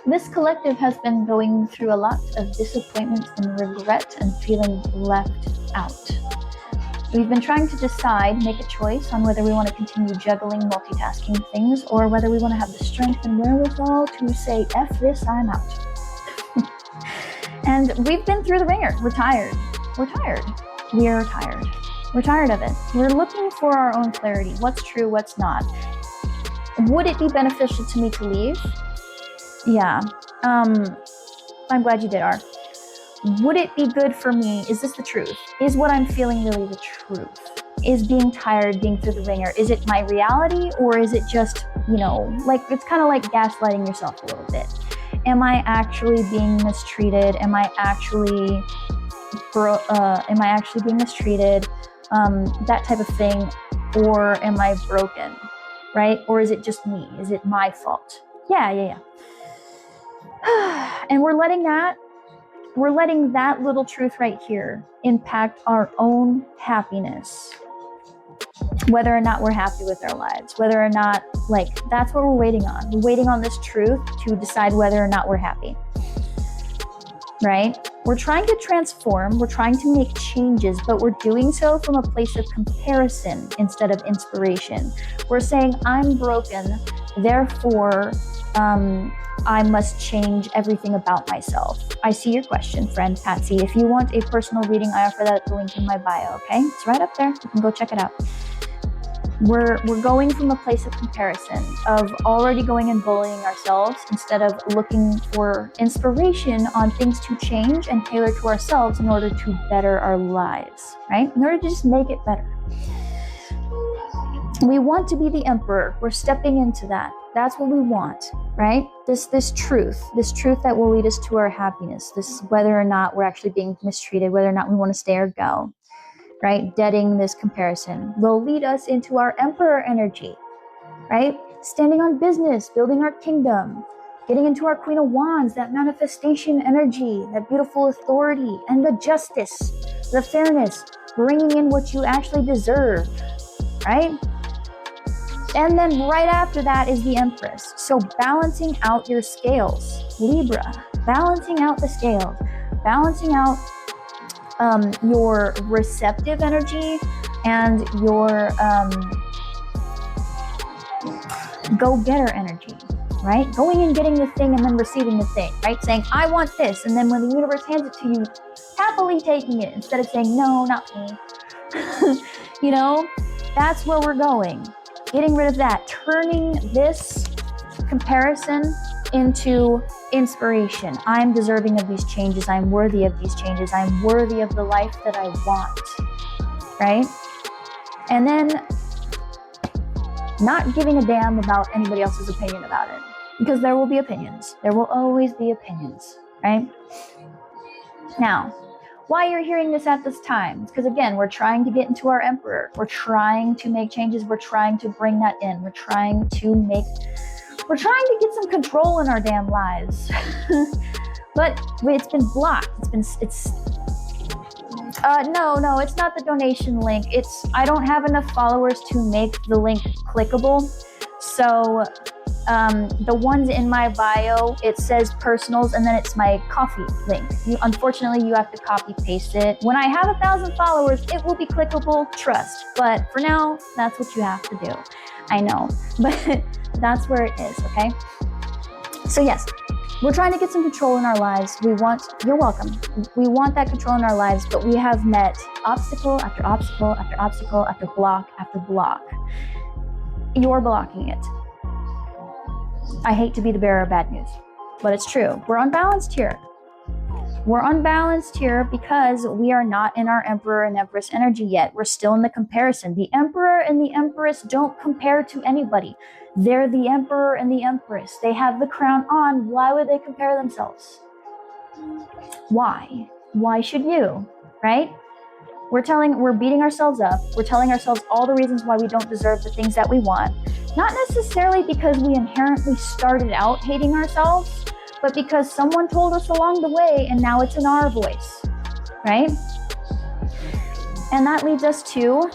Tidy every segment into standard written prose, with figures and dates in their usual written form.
This collective has been going through a lot of disappointment and regret and feeling left out. We've been trying to decide, make a choice on whether we want to continue juggling, multitasking things, or whether we want to have the strength and wherewithal to say, F this, I'm out. And we've been through the ringer. We're tired. We're tired. We're tired. We're tired of it. We're looking for our own clarity. What's true, what's not. Would it be beneficial to me to leave? Yeah. I'm glad you did, R. Would it be good for me? Is this the truth? Is what I'm feeling really the truth? Is being tired, being through the ringer, is it my reality, or is it just, like, it's kind of like gaslighting yourself a little bit? Am I actually being mistreated? Am I actually being mistreated? That type of thing, or am I broken, right? Or is it just me? Is it my fault? Yeah. And we're letting that little truth right here impact our own happiness. Whether or not we're happy with our lives, whether or not, that's what we're waiting on. We're waiting on this truth to decide whether or not we're happy, right? We're trying to transform, we're trying to make changes, but we're doing so from a place of comparison instead of inspiration. We're saying, I'm broken, therefore, I must change everything about myself. I see your question, friend Patsy. If you want a personal reading, I offer that at the link in my bio, okay? It's right up there. You can go check it out. We're going from a place of comparison, of already going and bullying ourselves instead of looking for inspiration on things to change and tailor to ourselves in order to better our lives, right? In order to just make it better. We want to be the emperor. We're stepping into that. That's what we want, right? This truth that will lead us to our happiness, this whether or not we're actually being mistreated, whether or not we want to stay or go, right? Deading this comparison will lead us into our emperor energy, right? Standing on business, building our kingdom, getting into our Queen of Wands, that manifestation energy, that beautiful authority, and the justice, the fairness, bringing in what you actually deserve, right? And then right after that is the Empress. So balancing out your scales, Libra, balancing out the scales, balancing out your receptive energy and your go-getter energy, right? Going and getting the thing and then receiving the thing, right? Saying, I want this. And then when the universe hands it to you, happily taking it instead of saying, no, not me. That's where we're going. Getting rid of that, turning this comparison into inspiration. I'm deserving of these changes. I'm worthy of these changes. I'm worthy of the life that I want, right? And then not giving a damn about anybody else's opinion about it, because there will be opinions. There will always be opinions, right? Now, why you're hearing this at this time? It's because, again, we're trying to get into our emperor. We're trying to make changes. We're trying to bring that in. We're trying to get some control in our damn lives. But it's been blocked. No, it's not the donation link. I don't have enough followers to make the link clickable. So the ones in my bio, it says personals, and then it's my coffee link. Unfortunately, you have to copy paste it. When I have 1,000 followers, it will be clickable, trust. But for now, that's what you have to do. I know, but that's where it is, okay? So yes, we're trying to get some control in our lives. You're welcome. We want that control in our lives, but we have met obstacle after obstacle after obstacle after block after block. You're blocking it. I hate to be the bearer of bad news, but it's true. We're unbalanced here. We're unbalanced here because we are not in our Emperor and Empress energy yet. We're still in the comparison. The Emperor and the Empress don't compare to anybody. They're the Emperor and the Empress. They have the crown on. Why would they compare themselves? Why? Why should you? Right? We're beating ourselves up. We're telling ourselves all the reasons why we don't deserve the things that we want. Not necessarily because we inherently started out hating ourselves, but because someone told us along the way and now it's in our voice, right? And that leads us to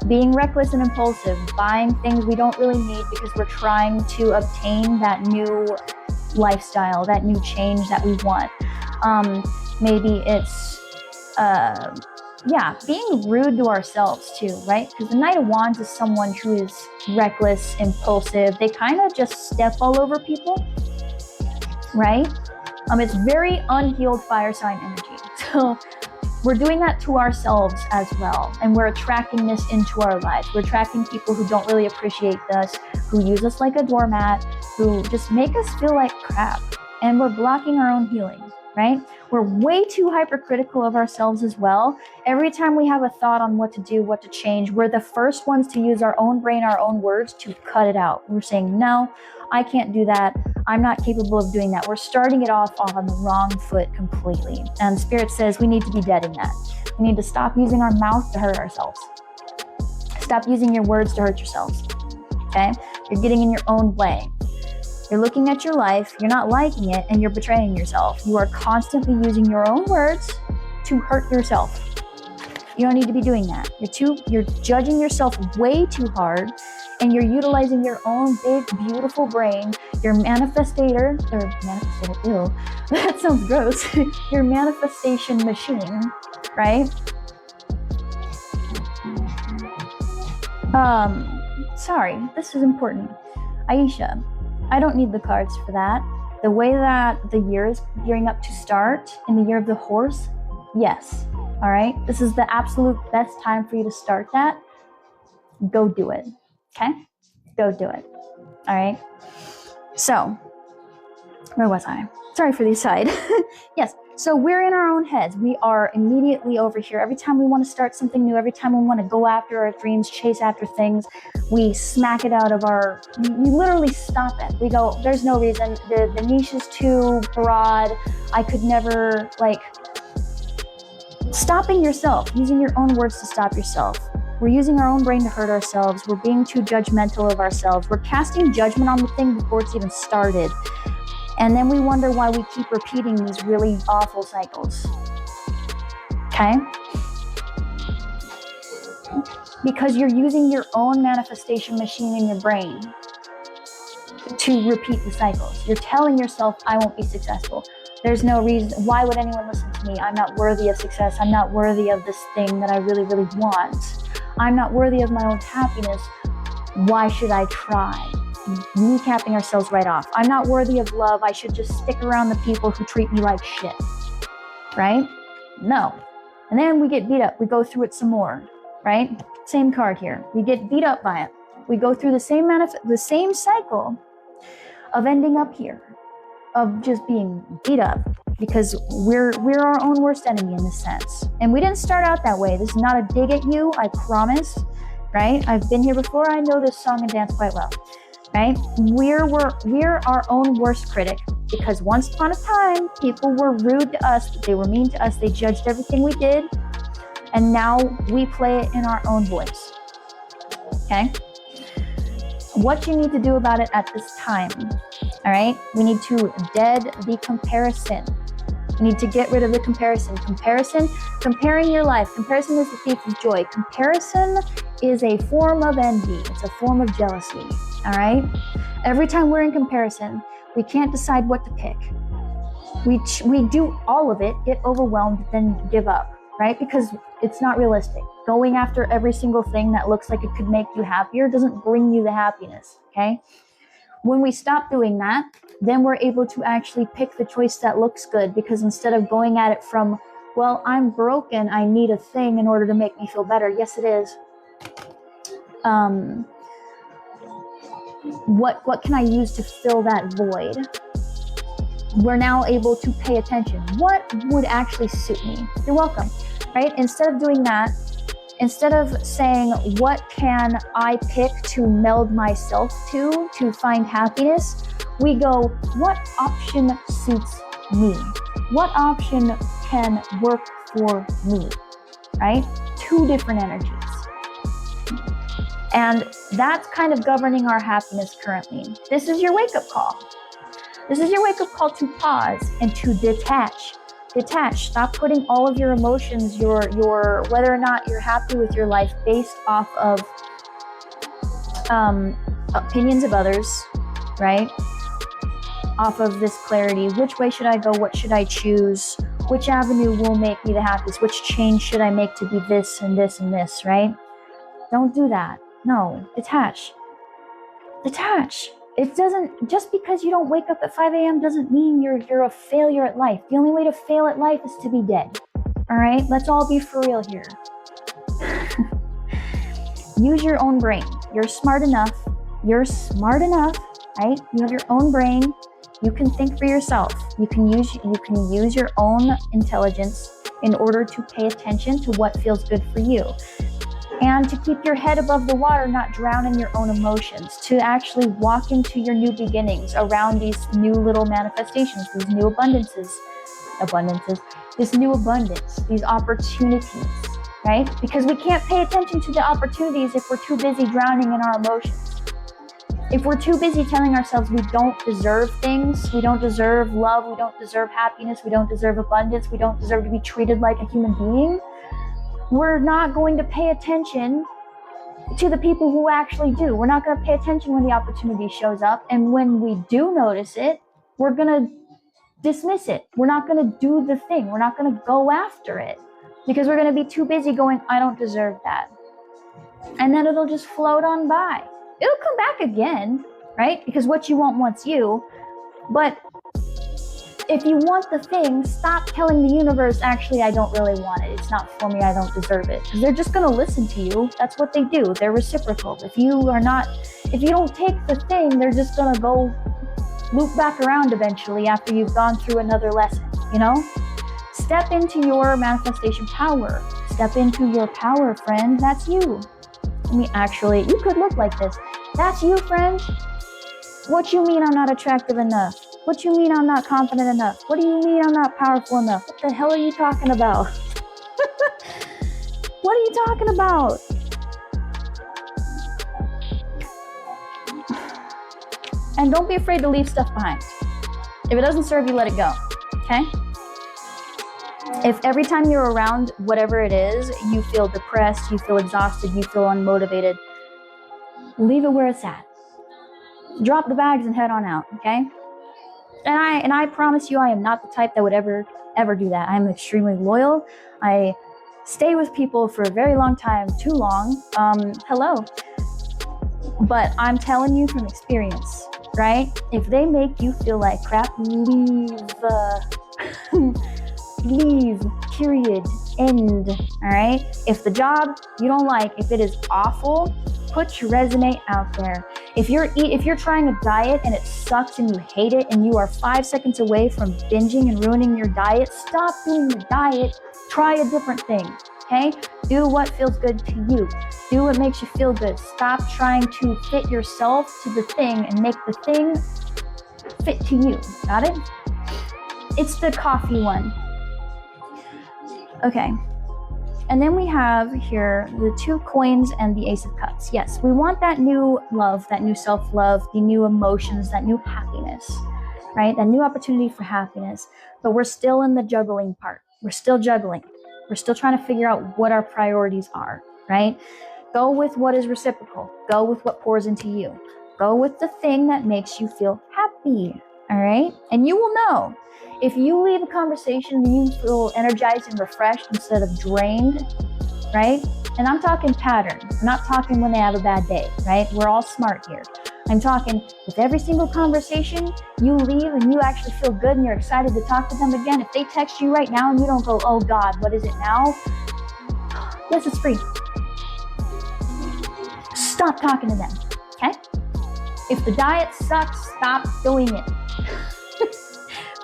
being reckless and impulsive, buying things we don't really need because we're trying to obtain that new lifestyle, that new change that we want. Maybe it's, being rude to ourselves too, right? Because the Knight of Wands is someone who is reckless, impulsive. They kind of just step all over people, right? It's very unhealed fire sign energy. So we're doing that to ourselves as well. And we're attracting this into our lives. We're attracting people who don't really appreciate us, who use us like a doormat, who just make us feel like crap. And we're blocking our own healing, right? We're way too hypercritical of ourselves as well. Every time we have a thought on what to do, what to change, we're the first ones to use our own brain, our own words to cut it out. We're saying, no, I can't do that. I'm not capable of doing that. We're starting it off on the wrong foot completely. And Spirit says we need to be dead in that. We need to stop using our mouth to hurt ourselves. Stop using your words to hurt yourselves, okay? You're getting in your own way. You're looking at your life, you're not liking it, and you're betraying yourself. You are constantly using your own words to hurt yourself. You don't need to be doing that. You're judging yourself way too hard, and you're utilizing your own big, beautiful brain, your manifestator, ew, that sounds gross, your manifestation machine, right? Sorry, this is important. Aisha, I don't need the cards for that. The way that the year is gearing up to start, in the year of the horse, yes. All right, this is the absolute best time for you to start that. Go do it, okay? Go do it, all right? So, where was I? Sorry for the aside. Yes, so we're in our own heads. We are immediately over here. Every time we want to start something new, every time we want to go after our dreams, chase after things, we smack it out of we literally stop it. We go, there's no reason. The niche is too broad. I could never, stopping yourself, using your own words to stop yourself. We're using our own brain to hurt ourselves. We're being too judgmental of ourselves. We're casting judgment on the thing before it's even started. And then we wonder why we keep repeating these really awful cycles. Okay? Because you're using your own manifestation machine in your brain to repeat the cycles. You're telling yourself, I won't be successful. There's no reason. Why would anyone listen to me? I'm not worthy of success. I'm not worthy of this thing that I really, really want. I'm not worthy of my own happiness. Why should I try? Kneecapping ourselves right off. I'm not worthy of love. I should just stick around the people who treat me like shit. Right? No. And then we get beat up. We go through it some more. Right? Same card here. We get beat up by it. We go through the same cycle of ending up here, of just being beat up, because we're our own worst enemy in this sense. And we didn't start out that way. This is not a dig at you, I promise, right? I've been here before. I know this song and dance quite well, right? We're our own worst critic, because once upon a time, people were rude to us, they were mean to us, they judged everything we did, and now we play it in our own voice, okay? What you need to do about it at this time, all right? We need to dead the comparison. We need to get rid of the comparison. Comparing your life. Comparison is the thief of joy. Comparison is a form of envy. It's a form of jealousy, all right? Every time we're in comparison, we can't decide what to pick. We do all of it, get overwhelmed, then give up, right? Because it's not realistic. Going after every single thing that looks like it could make you happier doesn't bring you the happiness, okay? When we stop doing that, then we're able to actually pick the choice that looks good, because instead of going at it from, well, I'm broken, I need a thing in order to make me feel better. Yes, it is. What can I use to fill that void? We're now able to pay attention. What would actually suit me? You're welcome, right? Instead of doing that, instead of saying, what can I pick to meld myself to find happiness? We go, what option suits me? What option can work for me, right? Two different energies. And that's kind of governing our happiness currently. This is your wake-up call. This is your wake-up call to pause and to detach. Detach. Stop putting all of your emotions, your whether or not you're happy with your life based off of opinions of others, right? off of this clarity. Which way should I go? What should I choose? Which avenue will make me the happiest? Which change should I make to be this and this and this, right? Don't do that. No, detach. Detach. It doesn't, just because you don't wake up at 5 a.m. doesn't mean you're a failure at life. The only way to fail at life is to be dead. All right? Let's all be for real here. Use your own brain. You're smart enough. You're smart enough, right? You have your own brain. You can think for yourself. You can use your own intelligence in order to pay attention to what feels good for you. And to keep your head above the water, not drown in your own emotions, to actually walk into your new beginnings around these new little manifestations, these new abundances, this new abundance, these opportunities, right? Because we can't pay attention to the opportunities if we're too busy drowning in our emotions. If we're too busy telling ourselves we don't deserve things, we don't deserve love, we don't deserve happiness, we don't deserve abundance, we don't deserve to be treated like a human being, we're not going to pay attention to the people who actually do. We're not going to pay attention when the opportunity shows up. And when we do notice it, we're going to dismiss it. We're not going to do the thing. We're not going to go after it because we're going to be too busy going, I don't deserve that. And then it'll just float on by. It'll come back again, right? Because what you want wants you. But if you want the thing, stop telling the universe, actually, I don't really want it. It's not for me. I don't deserve it. Because they're just going to listen to you. That's what they do. They're reciprocal. If you don't take the thing, they're just going to go loop back around eventually after you've gone through another lesson, you know? Step into your manifestation power. Step into your power, friend. That's you. I mean, actually, you could look like this. That's you, friend. What you mean I'm not attractive enough? What you mean I'm not confident enough? What do you mean I'm not powerful enough? What the hell are you talking about? What are you talking about? And don't be afraid to leave stuff behind. If it doesn't serve you, let it go, okay? If every time you're around whatever it is, you feel depressed, you feel exhausted, you feel unmotivated, leave it where it's at. Drop the bags and head on out, okay? And I promise you, I am not the type that would ever do that. I am extremely loyal. I stay with people for a very long time, too long. Hello. But I'm telling you from experience, right? If they make you feel like crap, leave. Leave, period, end, all right? If the job you don't like, if it is awful, put your resume out there. If you're trying a diet and it sucks and you hate it and you are 5 seconds away from binging and ruining your diet, stop doing the diet, try a different thing, okay? Do what feels good to you. Do what makes you feel good. Stop trying to fit yourself to the thing and make the thing fit to you, got it? It's the coffee one. Okay, and then we have here the 2 coins and the Ace of Cups. Yes, we want that new love, that new self-love, the new emotions, that new happiness, right? That new opportunity for happiness. But we're still in the juggling part. We're still juggling. We're still trying to figure out what our priorities are, right? Go with what is reciprocal. Go with what pours into you. Go with the thing that makes you feel happy, all right? And you will know. If you leave a conversation and you feel energized and refreshed instead of drained, right? And I'm talking pattern. I'm not talking when they have a bad day, right? We're all smart here. I'm talking with every single conversation you leave and you actually feel good and you're excited to talk to them again. If they text you right now and you don't go, oh God, what is it now? Yes, it's free. Stop talking to them, okay? If the diet sucks, stop doing it.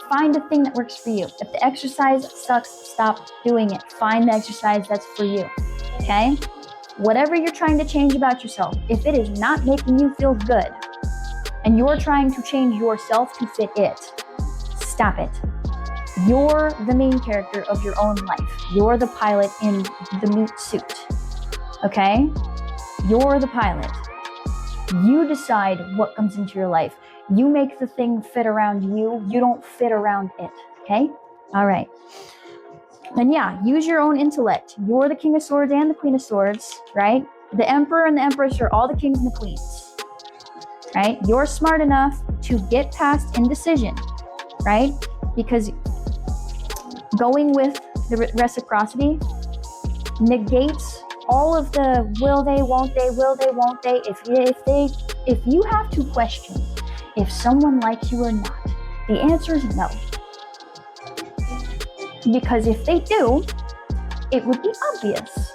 Find a thing that works for you. If the exercise sucks, stop doing it. Find the exercise that's for you, okay? Whatever you're trying to change about yourself, if it is not making you feel good and you're trying to change yourself to fit it, stop it. You're the main character of your own life. You're the pilot in the meat suit, okay? You're the pilot. You decide what comes into your life. You make the thing fit around you. You don't fit around it, okay? All right. And yeah, use your own intellect. You're the King of Swords and the Queen of Swords, right? The Emperor and the Empress are all the kings and the queens. right? You're smart enough to get past indecision, right? Because going with the reciprocity negates all of the will they, won't they, will they, won't they. If you have to question if someone likes you or not, the answer is no. Because if they do, it would be obvious.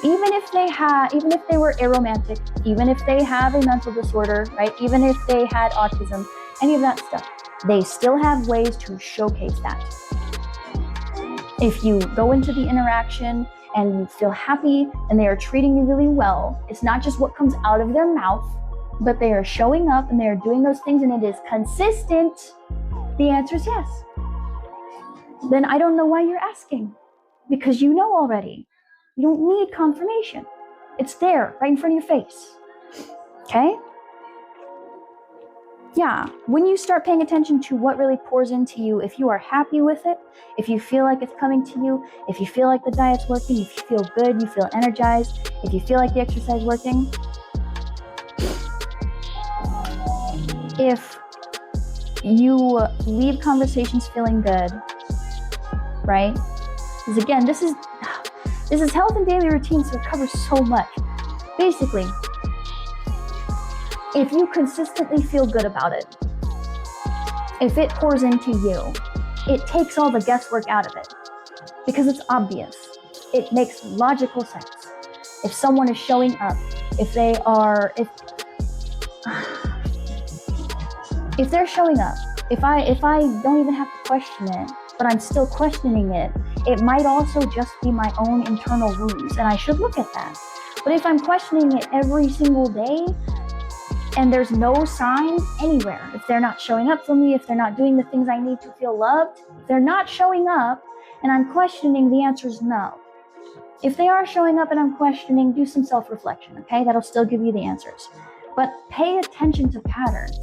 Even if they were aromantic, even if they have a mental disorder, right? Even if they had autism, any of that stuff, they still have ways to showcase that. If you go into the interaction and you feel happy and they are treating you really well, it's not just what comes out of their mouth, but they are showing up and they are doing those things and it is consistent, the answer is yes. Then I don't know why you're asking, because you know already. You don't need confirmation. It's there, right in front of your face. Okay? Yeah, when you start paying attention to what really pours into you, if you are happy with it, if you feel like it's coming to you, if you feel like the diet's working, if you feel good, you feel energized, if you feel like the exercise is working, if you leave conversations feeling good, right? Because again, this is health and daily routines, so it covers so much. Basically, if you consistently feel good about it, if it pours into you, it takes all the guesswork out of it because it's obvious. It makes logical sense. If someone is showing up, if they're showing up, if I don't even have to question it, but I'm still questioning it, it might also just be my own internal wounds, and I should look at that. But if I'm questioning it every single day, and there's no sign anywhere, if they're not showing up for me, if they're not doing the things I need to feel loved, if they're not showing up, and I'm questioning, the answer is no. If they are showing up and I'm questioning, do some self-reflection, okay? That'll still give you the answers. But pay attention to patterns.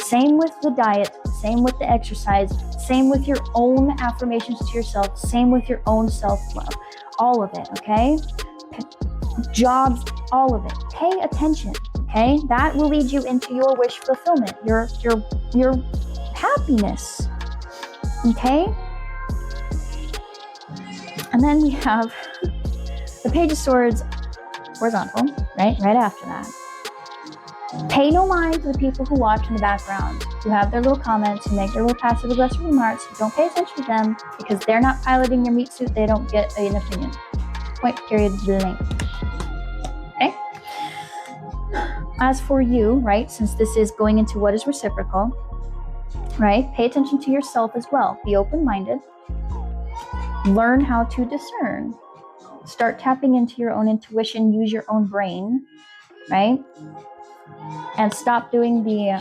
Same with the diet, same with the exercise, same with your own affirmations to yourself, same with your own self-love. All of it, okay? Jobs, all of it. Pay attention, okay? That will lead you into your wish fulfillment, your happiness, okay? And then we have the Page of Swords horizontal, right after that. Pay no mind to the people who watch in the background, who have their little comments, who make their little passive-aggressive remarks. Don't pay attention to them because they're not piloting your meat suit. They don't get an opinion. Point, period, blank. Okay? As for you, right, since this is going into what is reciprocal, right, pay attention to yourself as well. Be open-minded. Learn how to discern. Start tapping into your own intuition. Use your own brain, right? And stop doing the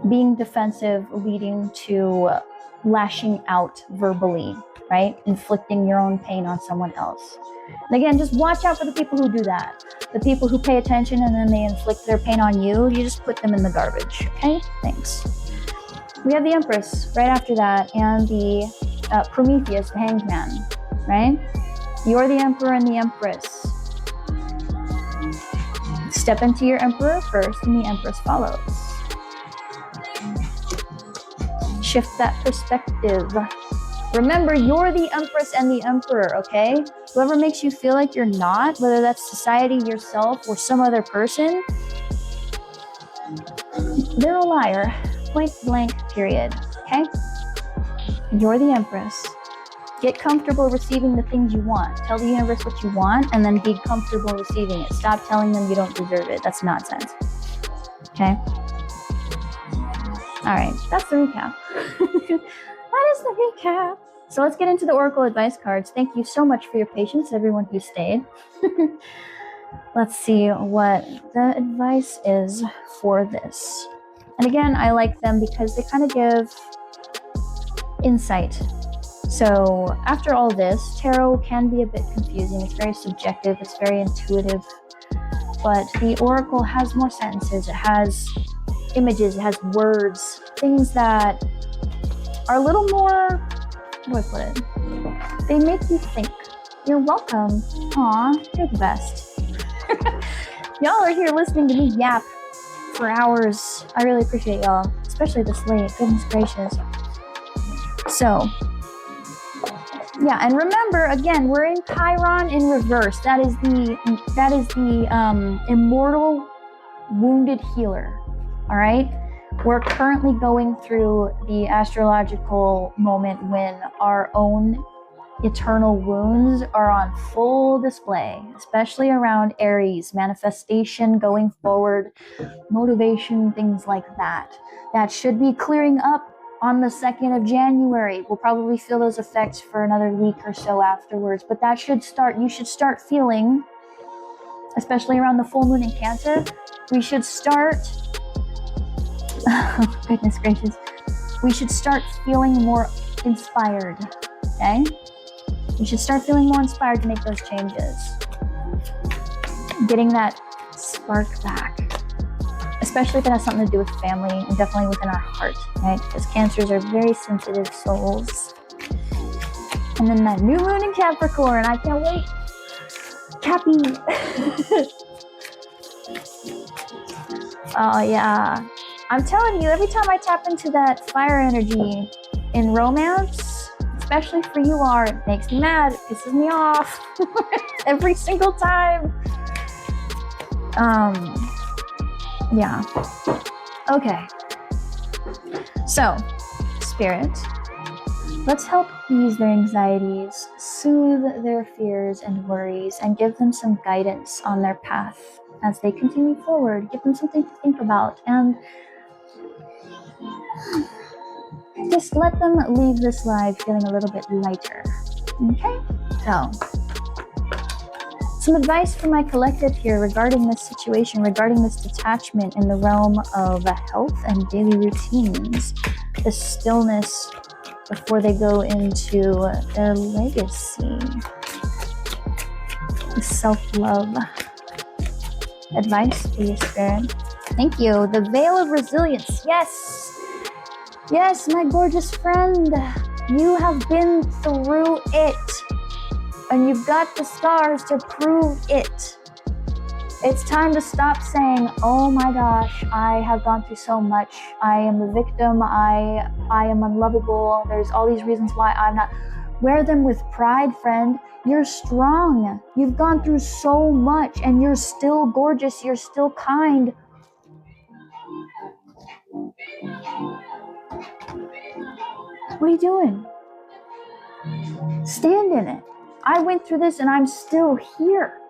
being defensive, leading to lashing out verbally, right? Inflicting your own pain on someone else. And again, just watch out for the people who do that. The people who pay attention and then they inflict their pain on you, you just put them in the garbage, okay? Thanks. We have the Empress right after that, and the Prometheus, the Hanged Man, right? You're the Emperor and the Empress. Step into your Emperor first, and the Empress follows. Shift that perspective. Remember, you're the Empress and the Emperor, okay? Whoever makes you feel like you're not, whether that's society, yourself, or some other person, they're a liar. Point blank, period. Okay? You're the Empress. Get comfortable receiving the things you want. Tell the universe what you want, and then be comfortable receiving it. Stop telling them you don't deserve it. That's nonsense. Okay? All right, that's the recap. That is the recap. So let's get into the Oracle advice cards. Thank you so much for your patience, everyone who stayed. Let's see what the advice is for this. And again, I like them because they kind of give insight. So after all this, tarot can be a bit confusing. It's very subjective. It's very intuitive. But the Oracle has more sentences. It has images. It has words. Things that are a little more, how do I put it? They make you think. You're welcome. Aw, you're the best. Y'all are here listening to me yap for hours. I really appreciate y'all, especially this late. Goodness gracious. So, yeah, and remember, again, we're in Chiron in reverse. That is the immortal wounded healer. All right. We're currently going through the astrological moment when our own eternal wounds are on full display, especially around Aries, manifestation, going forward, motivation, things like that. That should be clearing up on the 2nd of January. We'll probably feel those effects for another week or so afterwards, but that should start, you should start feeling, especially around the full moon in Cancer, we should start, oh, goodness gracious, we should start feeling more inspired, okay? You should start feeling more inspired to make those changes. Getting that spark back. Especially if it has something to do with family and definitely within our heart, right? Because Cancers are very sensitive souls. And then that new moon in Capricorn, I can't wait. Cappy. Oh yeah. I'm telling you, every time I tap into that fire energy in romance, especially for you are, it makes me mad, it pisses me off. Every single time. Yeah. Okay. So, Spirit, let's help ease their anxieties, soothe their fears and worries, and give them some guidance on their path as they continue forward. Give them something to think about, and just let them leave this life feeling a little bit lighter. Okay? So, some advice for my collective here regarding this situation, regarding this detachment in the realm of health and daily routines, the stillness before they go into their legacy, the self-love. Advice, please, Spirit. Thank you. The veil of resilience. Yes. Yes, my gorgeous friend. You have been through it. And you've got the scars to prove it. It's time to stop saying, oh my gosh, I have gone through so much. I am a victim. I am unlovable. There's all these reasons why I'm not. Wear them with pride, friend. You're strong. You've gone through so much and you're still gorgeous. You're still kind. What are you doing? Stand in it. I went through this and I'm still here.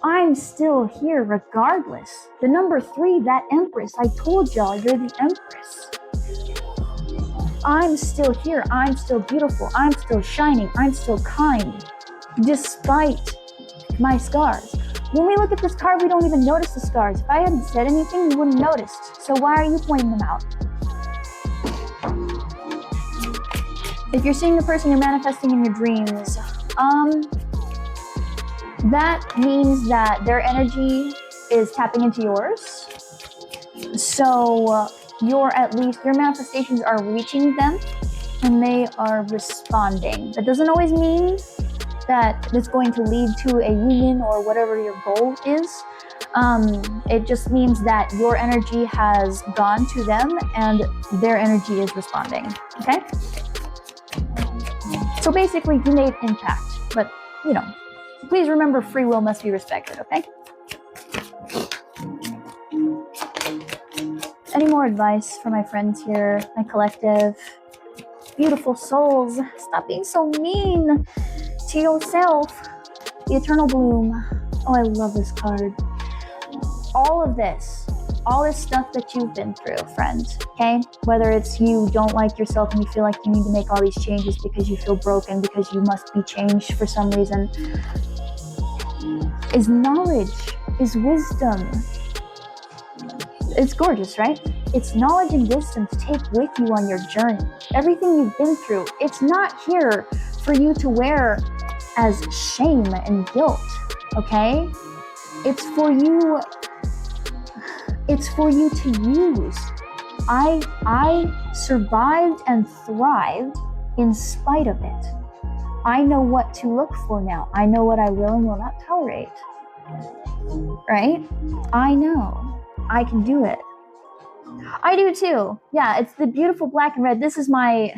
I'm still here regardless. The number 3, that Empress, I told y'all, you're the Empress. I'm still here. I'm still beautiful. I'm still shining. I'm still kind, despite my scars. When we look at this card, we don't even notice the scars. If I hadn't said anything, you wouldn't have noticed. So why are you pointing them out? If you're seeing the person you're manifesting in your dreams, that means that their energy is tapping into yours. So your manifestations are reaching them and they are responding. That doesn't always mean that it's going to lead to a union or whatever your goal is. It just means that your energy has gone to them and their energy is responding. Okay? So basically, you made impact, but please remember free will must be respected, okay? Any more advice for my friends here, my collective? Beautiful souls, stop being so mean to yourself. The Eternal Bloom. Oh, I love this card. All this stuff that you've been through, friend, okay? Whether it's you don't like yourself and you feel like you need to make all these changes because you feel broken, because you must be changed for some reason, is knowledge, is wisdom. It's gorgeous, right? It's knowledge and wisdom to take with you on your journey. Everything you've been through, it's not here for you to wear as shame and guilt, okay? It's for you to use. I survived and thrived in spite of it. I know what to look for now. I know what I will and will not tolerate. right? I know I can do it. I do too. Yeah, it's the beautiful black and red. This is my,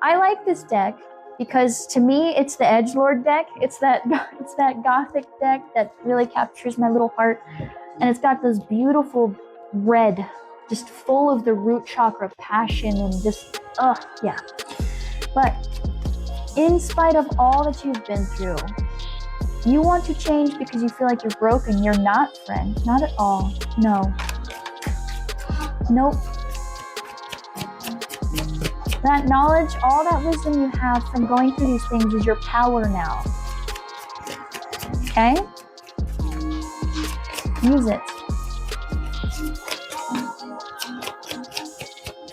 I like this deck because to me, it's the edgelord deck. It's that gothic deck that really captures my little heart. And it's got this beautiful red, just full of the root chakra passion and just, yeah. But in spite of all that you've been through, you want to change because you feel like you're broken. You're not, friend. Not at all. No. Nope. That knowledge, all that wisdom you have from going through these things is your power now. Okay? Use it.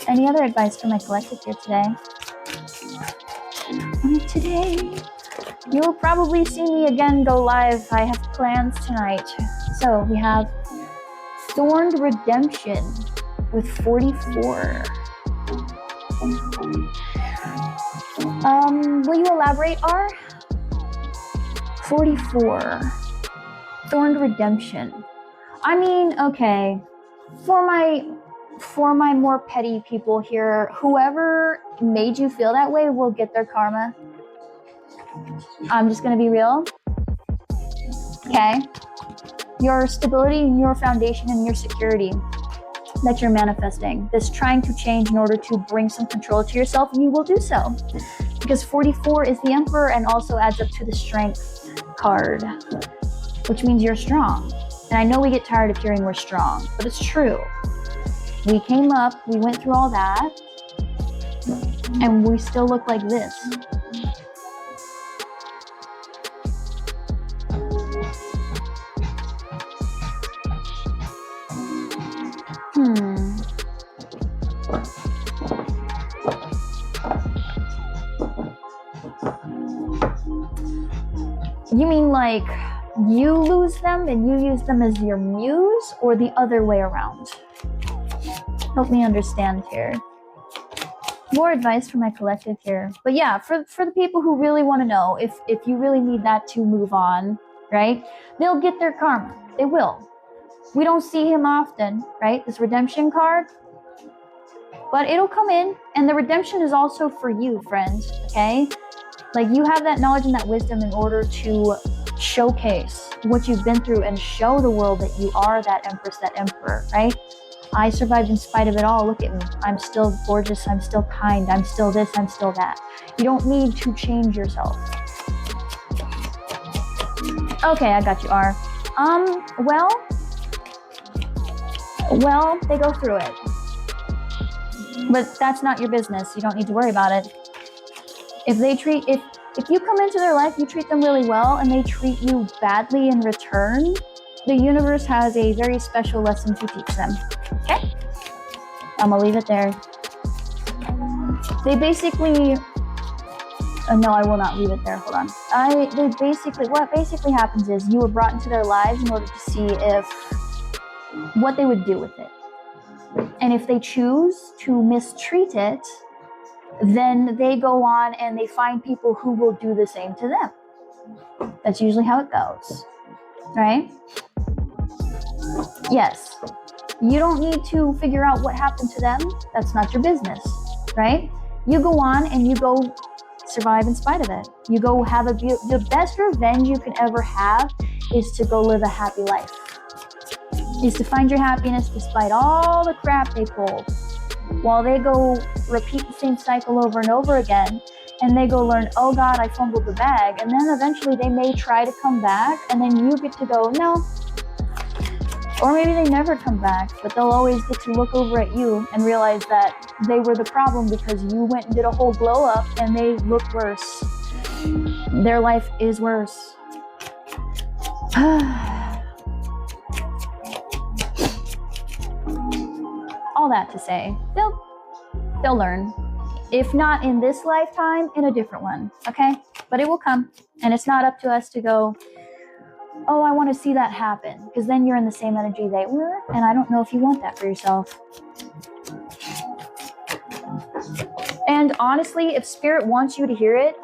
Any other advice for my collective here today? Today, you'll probably see me again go live. I have plans tonight. So we have Thorned Redemption with 44. Will you elaborate, R? 44. Thorned Redemption. I mean, okay. For my more petty people here, whoever made you feel that way will get their karma. I'm just gonna be real. Okay? Your stability and your foundation and your security that you're manifesting, this trying to change in order to bring some control to yourself, you will do so. Because 44 is the Emperor and also adds up to the Strength card, which means you're strong. And I know we get tired of hearing we're strong, but it's true. We came up, we went through all that, and we still look like this. You mean like you lose them and you use them as your muse, or the other way around? Help me understand here. More advice for my collective here. But yeah, for the people who really want to know if you really need that to move on, right? They'll get their karma. They will. We don't see him often, right? This redemption card. But it'll come in, and the redemption is also for you, friends, okay? Like, you have that knowledge and that wisdom in order to showcase what you've been through and show the world that you are that empress, that emperor, right? I survived in spite of it all. Look at me. I'm still gorgeous. I'm still kind. I'm still this. I'm still that. You don't need to change yourself. Okay, I got you, R. Well, they go through it. But that's not your business. You don't need to worry about it. If you come into their life, you treat them really well, and they treat you badly in return, the universe has a very special lesson to teach them. Okay? I'm gonna leave it there. They basically, no, I will not leave it there. Hold on. What basically happens is you were brought into their lives in order to see what they would do with it. And if they choose to mistreat it, then they go on and they find people who will do the same to them. That's usually how it goes, right? Yes, you don't need to figure out what happened to them. That's not your business, right? You go on and you go survive in spite of it. You go have the best revenge you can ever have is to go live a happy life. Is to find your happiness despite all the crap they pulled. While they go repeat the same cycle over and over again, and they go learn, oh God, I fumbled the bag, and then eventually they may try to come back, and then you get to go, no. Or maybe they never come back, but they'll always get to look over at you and realize that they were the problem because you went and did a whole glow up and they look worse. Their life is worse. All that to say, they'll learn. If not in this lifetime, in a different one, okay? But it will come, and it's not up to us to go, oh, I want to see that happen, because then you're in the same energy they were, and I don't know if you want that for yourself. And honestly, if Spirit wants you to hear it,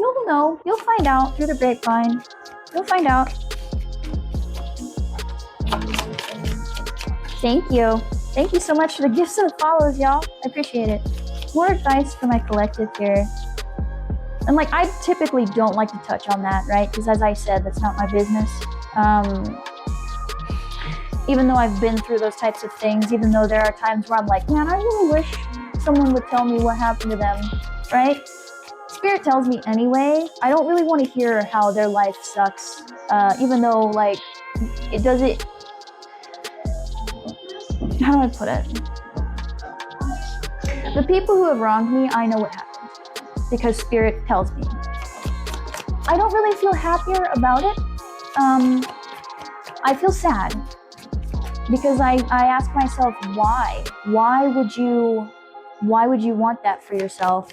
you'll know. You'll find out through the grapevine. You'll find out. Thank you. Thank you so much for the gifts and the follows, y'all. I appreciate it. More advice for my collective here. And like, I typically don't like to touch on that, right? Because as I said, that's not my business. Even though I've been through those types of things, even though there are times where I'm like, man, I really wish someone would tell me what happened to them, right? Spirit tells me anyway. I don't really want to hear how their life sucks, even though like, it does it, how do I put it? The people who have wronged me, I know what happened because Spirit tells me. I don't really feel happier about it. I feel sad because I ask myself, why? Why would you want that for yourself?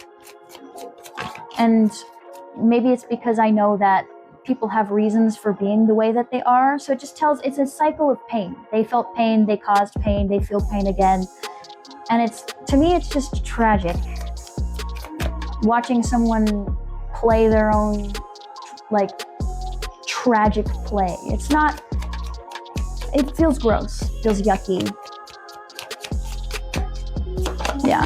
And maybe it's because I know that people have reasons for being the way that they are. So it just tells, it's a cycle of pain. They felt pain, they caused pain, they feel pain again. And it's, to me, it's just tragic. Watching someone play their own, like, tragic play. It's not, it feels gross, feels yucky. Yeah.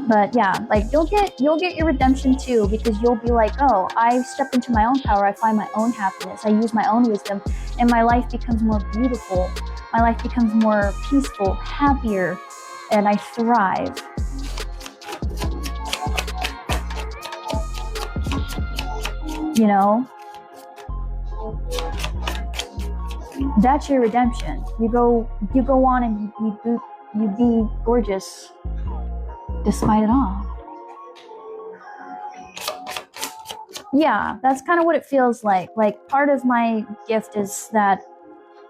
But yeah, like you'll get your redemption too, because you'll be like, oh, I step into my own power, I find my own happiness, I use my own wisdom, and my life becomes more beautiful. My life becomes more peaceful, happier, and I thrive. You know? That's your redemption. You go on and you be gorgeous. Despite it all. Yeah, that's kind of what it feels like. Like, part of my gift is that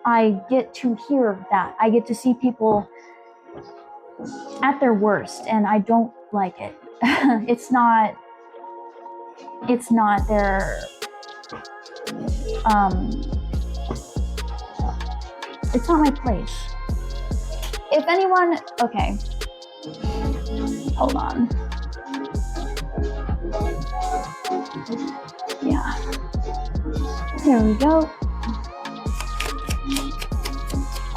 I get to hear that. I get to see people at their worst, and I don't like it. It's not their, it's not my place. If anyone, okay. Hold on. Yeah. There we go.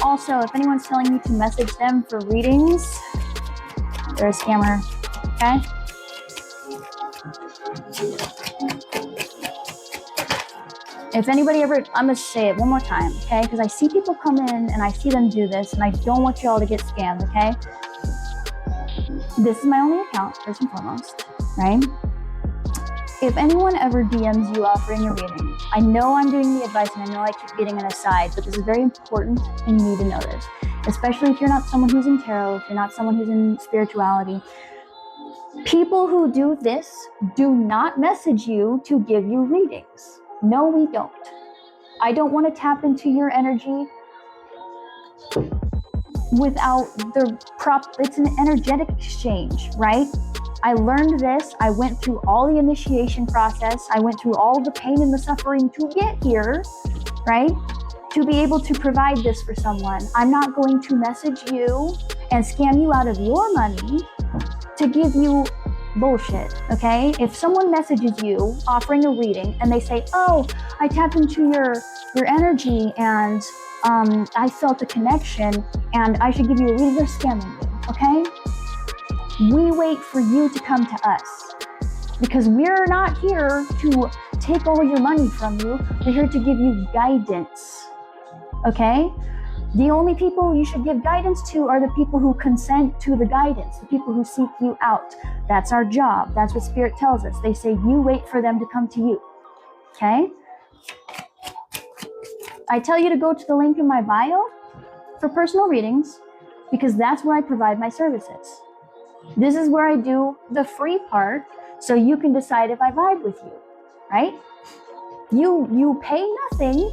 Also, if anyone's telling you to message them for readings, they're a scammer, okay? If anybody ever, I'm gonna say it one more time, okay? Because I see people come in and I see them do this, and I don't want you all to get scammed, okay? This is my only account, first and foremost, right? If anyone ever DMs you offering a reading, I know I'm doing the advice and I know I keep getting an aside, but this is very important and you need to know this. Especially if you're not someone who's in tarot, if you're not someone who's in spirituality. People who do this do not message you to give you readings. No, we don't. I don't want to tap into your energy without it's an energetic exchange, right? I learned this, I went through all the initiation process, I went through all the pain and the suffering to get here, right? To be able to provide this for someone. I'm not going to message you and scam you out of your money to give you bullshit, okay? If someone messages you offering a reading and they say, oh, I tapped into your energy and I felt a connection and I should give you a reading, they're scamming you, okay? We wait for you to come to us because we're not here to take all your money from you. We're here to give you guidance, okay? The only people you should give guidance to are the people who consent to the guidance, the people who seek you out. That's our job. That's what Spirit tells us. They say you wait for them to come to you, okay? I tell you to go to the link in my bio for personal readings because that's where I provide my services. This is where I do the free part so you can decide if I vibe with you, right? You pay nothing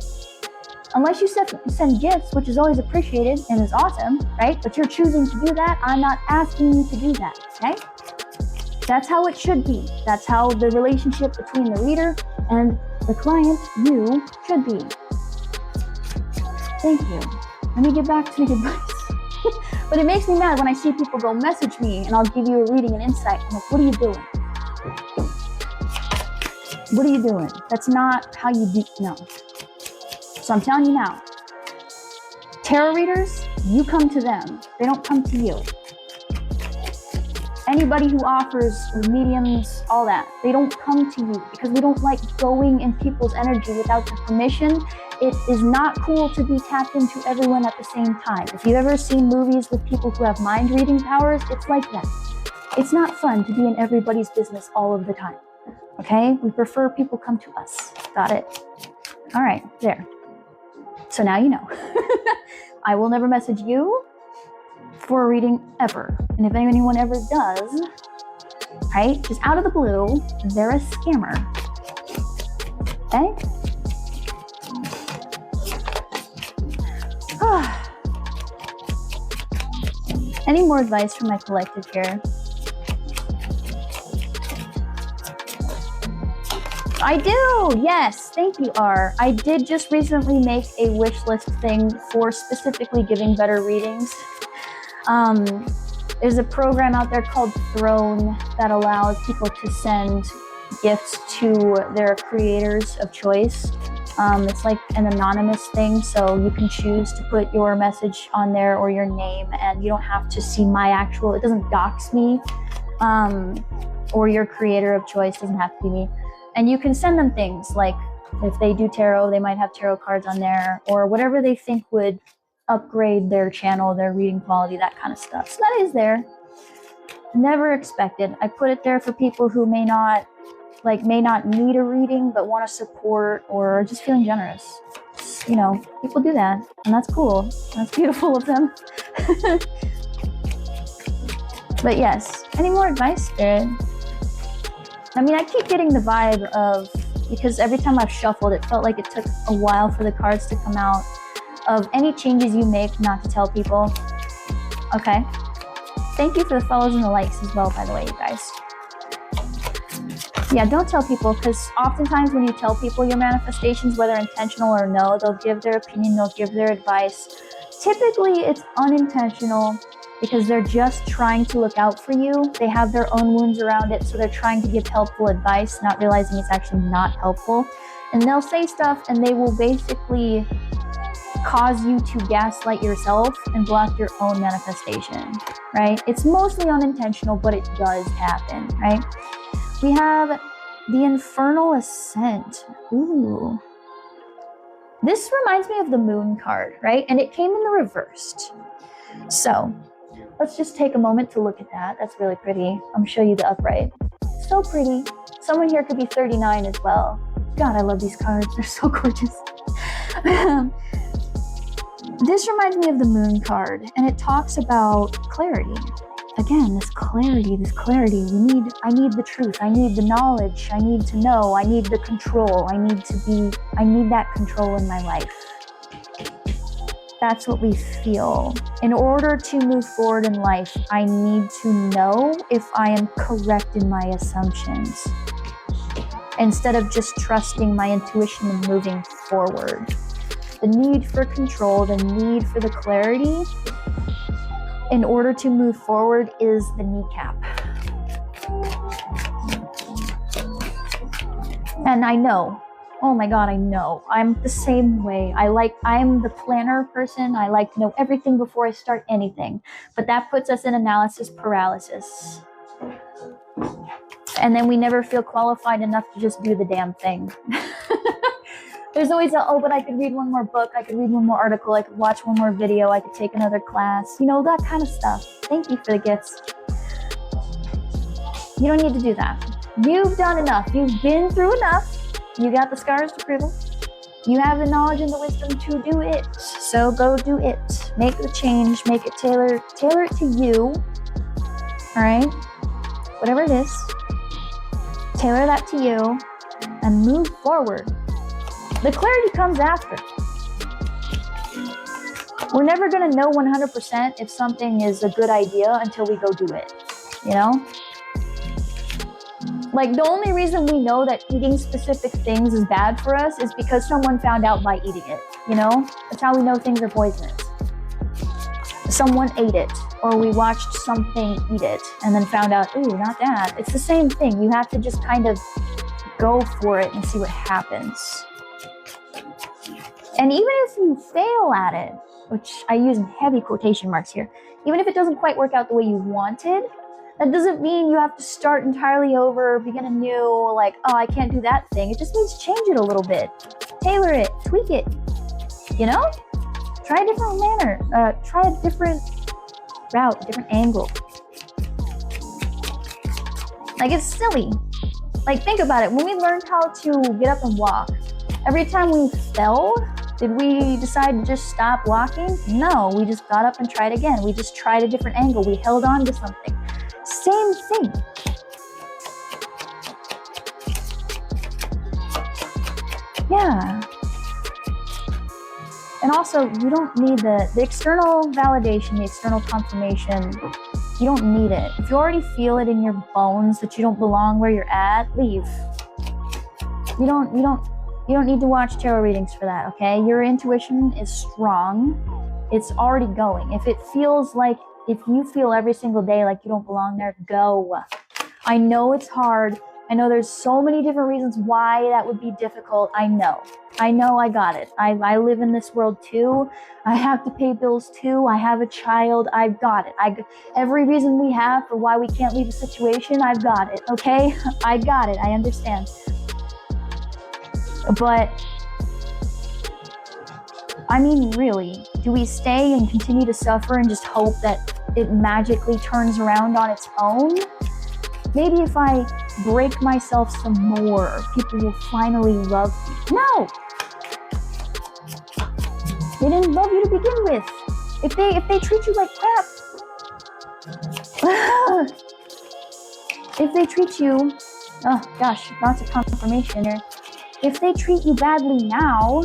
unless you send gifts, which is always appreciated and is awesome, right? But you're choosing to do that. I'm not asking you to do that, okay? That's how it should be. That's how the relationship between the reader and the client, you, should be. Thank you. Let me get back to the advice. But it makes me mad when I see people go message me and I'll give you a reading and insight. I'm like, what are you doing? What are you doing? That's not how you do, no. So I'm telling you now, tarot readers, you come to them. They don't come to you. Anybody who offers mediums, all that, they don't come to you because we don't like going in people's energy without their permission. It is not cool to be tapped into everyone at the same time. If you've ever seen movies with people who have mind reading powers, it's like that. It's not fun to be in everybody's business all of the time. Okay? We prefer people come to us. Got it? All right, there. So now you know. I will never message you for a reading ever. And if anyone ever does, right, just out of the blue, they're a scammer. Okay? Any more advice from my collective here? I do, yes, thank you, R. I did just recently make a wish list thing for specifically giving better readings. There's a program out there called Throne that allows people to send gifts to their creators of choice. It's like an anonymous thing, so you can choose to put your message on there or your name, and you don't have to see my actual, it doesn't dox me, or your creator of choice doesn't have to be me. And you can send them things like, if they do tarot, they might have tarot cards on there, or whatever they think would upgrade their channel, their reading quality, that kind of stuff. So that is there. Never expected. I put it there for people who may not need a reading, but want to support or just feeling generous. You know, people do that, and that's cool. That's beautiful of them. But yes, any more advice, Spirit? I mean, I keep getting the vibe of, because every time I've shuffled, it felt like it took a while for the cards to come out, of any changes you make not to tell people. Okay. Thank you for the follows and the likes as well, by the way, you guys. Yeah, don't tell people, because oftentimes when you tell people your manifestations, whether intentional or no, they'll give their opinion, they'll give their advice. Typically, it's unintentional because they're just trying to look out for you. They have their own wounds around it, so they're trying to give helpful advice, not realizing it's actually not helpful. And they'll say stuff, and they will basically cause you to gaslight yourself and block your own manifestation, right? It's mostly unintentional, but it does happen, right? We have the Infernal Ascent. Ooh. This reminds me of the Moon card, right? And it came in the reversed. So let's just take a moment to look at that. That's really pretty. I'm gonna show you the upright. So pretty. Someone here could be 39 as well. God, I love these cards. They're so gorgeous. This reminds me of the Moon card, and it talks about clarity. Again, this clarity. I need the truth. I need the knowledge. I need to know. I need the control. I need that control in my life. That's what we feel. In order to move forward in life, I need to know if I am correct in my assumptions, instead of just trusting my intuition and moving forward. The need for control, the need for the clarity in order to move forward is the kneecap. And I know, oh my God, I know. I'm the same way. I'm the planner person. I like to know everything before I start anything. But that puts us in analysis paralysis. And then we never feel qualified enough to just do the damn thing. There's always but I could read one more book, I could read one more article, I could watch one more video, I could take another class, you know, that kind of stuff. Thank you for the gifts. You don't need to do that. You've done enough. You've been through enough. You got the scars to prove it. You have the knowledge and the wisdom to do it. So go do it. Make the change, make it tailor it to you. All right? Whatever it is, tailor that to you and move forward. The clarity comes after. We're never going to know 100% if something is a good idea until we go do it, you know? Like, the only reason we know that eating specific things is bad for us is because someone found out by eating it, you know? That's how we know things are poisonous. Someone ate it, or we watched something eat it and then found out, ooh, not that. It's the same thing. You have to just kind of go for it and see what happens. And even if you fail at it, which I use in heavy quotation marks here, even if it doesn't quite work out the way you wanted, that doesn't mean you have to start entirely over, begin anew, like, oh, I can't do that thing. It just means change it a little bit. Tailor it, tweak it, you know? Try a different manner, try a different route, a different angle. Like, it's silly. Like, think about it. When we learned how to get up and walk, every time we fell, did we decide to just stop walking? No, we just got up and tried again. We just tried a different angle. We held on to something. Same thing. Yeah. And also, you don't need the external validation, the external confirmation. You don't need it. If you already feel it in your bones that you don't belong where you're at, leave. You don't need to watch tarot readings for that, okay? Your intuition is strong. It's already going. If you feel every single day like you don't belong there, go. I know it's hard. I know there's so many different reasons why that would be difficult. I know I got it. I live in this world too. I have to pay bills too. I have a child. I've got it. Every reason we have for why we can't leave a situation, I've got it, okay? I got it. I understand. But, I mean, really, do we stay and continue to suffer and just hope that it magically turns around on its own? Maybe if I break myself some more, people will finally love me. No! They didn't love you to begin with. If they treat you like crap, if they treat you, oh gosh, lots of confirmation here. If they treat you badly now,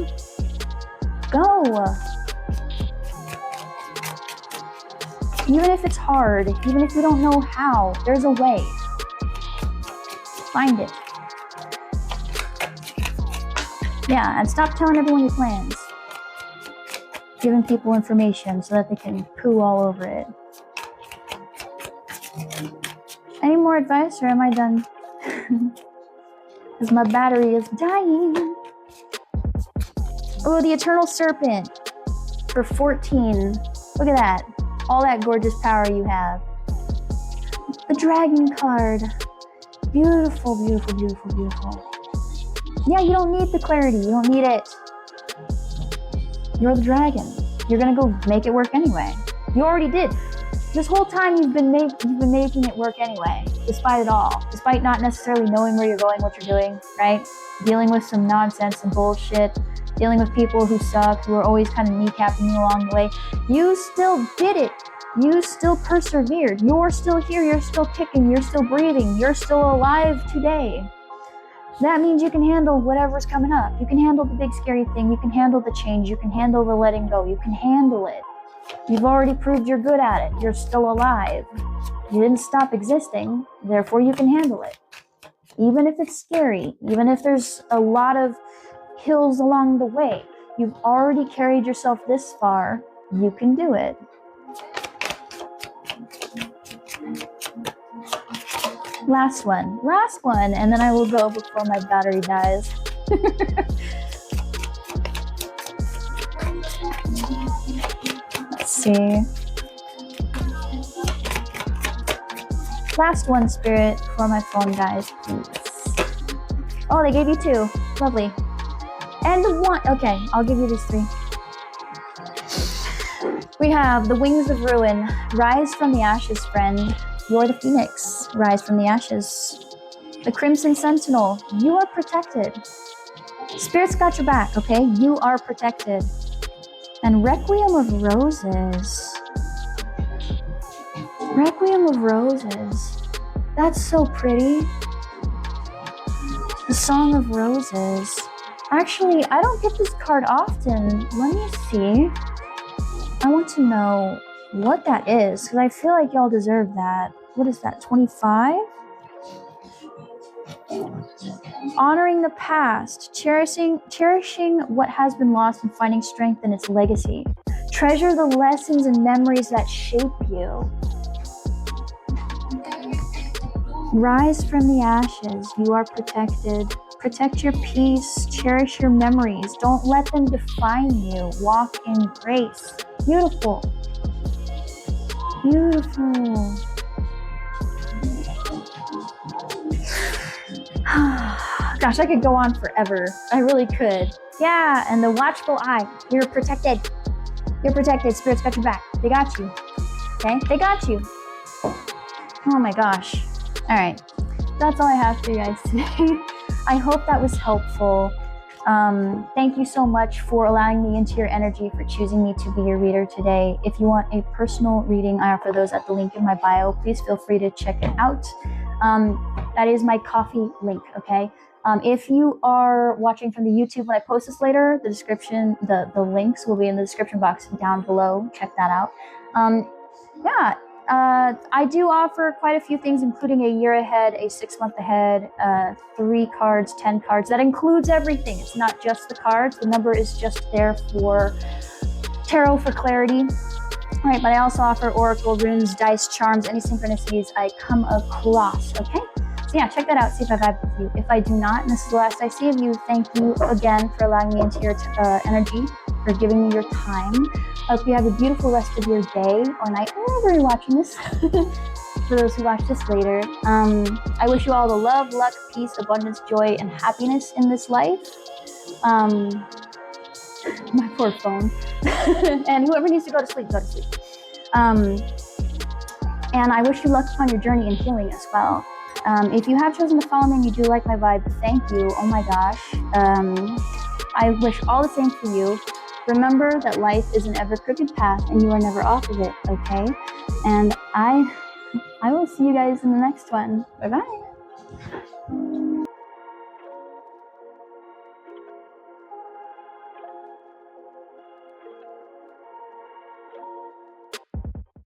go. Even if it's hard, even if you don't know how, there's a way. Find it. Yeah, and stop telling everyone your plans. Giving people information so that they can poo all over it. Any more advice, or am I done? Because my battery is dying. Oh, the Eternal Serpent for 14. Look at that. All that gorgeous power you have. The Dragon card. Beautiful, beautiful, beautiful, beautiful. Yeah, you don't need the clarity. You don't need it. You're the dragon. You're gonna go make it work anyway. You already did. This whole time you've been making it work anyway, despite it all. Despite not necessarily knowing where you're going, what you're doing, right? Dealing with some nonsense and bullshit. Dealing with people who suck, who are always kind of kneecapping you along the way. You still did it. You still persevered. You're still here. You're still kicking. You're still breathing. You're still alive today. That means you can handle whatever's coming up. You can handle the big scary thing. You can handle the change. You can handle the letting go. You can handle it. You've already proved you're good at it. You're still alive. You didn't stop existing. Therefore, you can handle it. Even if it's scary, even if there's a lot of hills along the way, you've already carried yourself this far. You can do it. Last one, and then I will go before my battery dies. Let's see. Last one, Spirit, before my phone dies, please. Oh, they gave you two. Lovely. And the one. Okay, I'll give you these three. We have the Wings of Ruin. Rise from the ashes, friend. You're the Phoenix. Rise from the ashes. The Crimson Sentinel. You are protected. Spirit's got your back, okay? You are protected. And Requiem of Roses. Requiem of Roses. That's so pretty. The Song of Roses. Actually, I don't get this card often. Let me see. I want to know what that is, because I feel like y'all deserve that. What is that, 25? Honoring the past, cherishing what has been lost and finding strength in its legacy. Treasure the lessons and memories that shape you. Rise from the ashes. You are protected. Protect your peace. Cherish your memories. Don't let them define you. Walk in grace. Beautiful. Beautiful. Gosh, I could go on forever. I really could. Yeah, and the watchful eye. You're protected. You're protected. Spirits got your back. They got you. Okay? They got you. Oh my gosh. All right. That's all I have for you guys today. I hope that was helpful. Thank you so much for allowing me into your energy, for choosing me to be your reader today. If you want a personal reading, I offer those at the link in my bio. Please feel free to check it out. That is my Ko-fi link, okay? If you are watching from the YouTube, when I post this later, the description, the links will be in the description box down below. Check that out. I do offer quite a few things, including a year ahead, a 6 month ahead, 3 cards, 10 cards. That includes everything. It's not just the cards. The number is just there for tarot for clarity. All right, but I also offer oracle, runes, dice, charms, any synchronicities I come across, okay? So yeah, check that out, see if I vibe with you. If I do not, and this is the last I see of you, thank you again for allowing me into your energy, for giving me your time. I hope you have a beautiful rest of your day or night, wherever you're watching this. For those who watch this later, I wish you all the love, luck, peace, abundance, joy, and happiness in this life. My poor phone. And whoever needs to go to sleep, go to sleep. And I wish you luck upon your journey in healing as well. If you have chosen to follow me and you do like my vibe, thank you. Oh my gosh. I wish all the same for you. Remember that life is an ever crooked path and you are never off of it, okay? And I will see you guys in the next one. Bye-bye.